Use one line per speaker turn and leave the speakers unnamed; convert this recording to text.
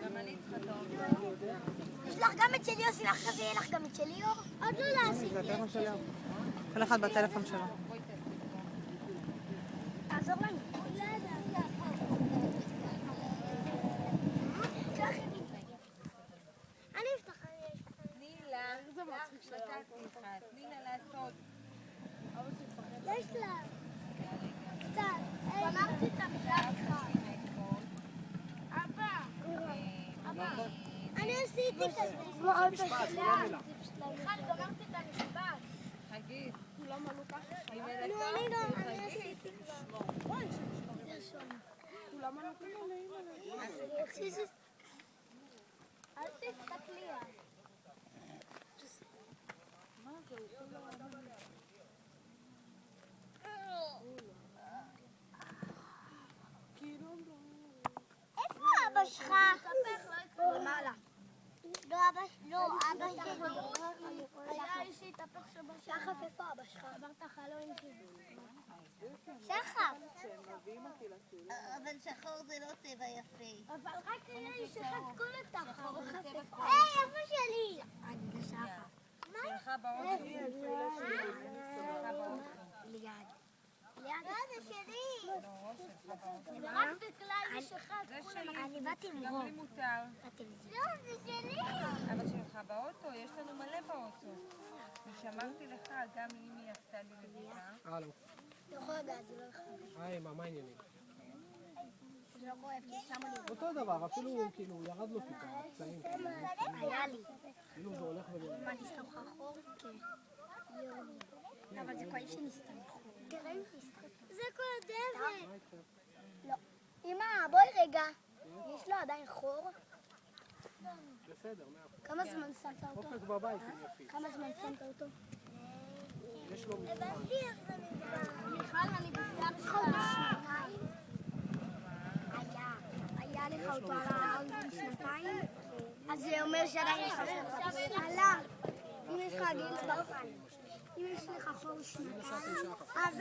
גם אני צריכה טוב.
יש לך גם את שלי, עושים לך כזה, יהיה לך גם את שלי, אור? עוד לא לעשות.
זה הטלפון שלי. כל אחד בטלפון שלו.
תעזור לנו. אני אפתח.
תני לה, לקחתי לך, תני לה לעשות.
יש לה. קצת. אמרתי את המילה שלך. אבא. אני עשיתי כזה.
משפט, זה לא מילה.
מיכל, גמרתי את המשפט.
חגית.
כולם עלו ככה?
אני
עשיתי כבר. כולם עלו ככה? אל תסתכלי. איפה אבא שלך? למעלה. לא, אבא שלי. היה לי שהתהפך שבשחף. שחף, איפה אבא שלך? עברת חלום שלי. שחף.
אבל שחור זה לא צבע יפה.
אבל רק היה לי שחפקו לתחר. היי, איפה שלי? אני לשחף.
שלך באוטו. שלך באוטו.
ליד. זה שלי. רק בכלל שחפקו.
זה שלי.
אני באתי עם
גם
רוב.
לי מותר.
לא, זה שלי.
אבל שלך באוטו, יש לנו מלא באוטו. ושמרתי לך, גם אמי עשתה לי לביתה.
הלו.
לא יכול לדעת, זה לא יכול.
היי, מה העניינים?
זה לא כואב, כי שמו לי.
אותו דבר, אפילו כאילו ירד לו טיפה, פצעים.
היה לי.
כאילו זה הולך ונראה.
מה, נסתם לך חור? כן. אבל זה כואב שנסתם חור. זה כואב. לא. אמא, בואי רגע. יש לו עדיין חור?
בסדר, 100%.
כמה זמן שמת אותו?
אופק בבית, אם יפי.
כמה זמן שמת אותו?
יש לו מבחן.
מיכל, אני בשיער שלך שנתיים. היה לך אותו על שנתיים? אז זה אומר שעדיין יש לך חור. עלה. אם יש לך גיל, אם יש לך חור שנתיים, אז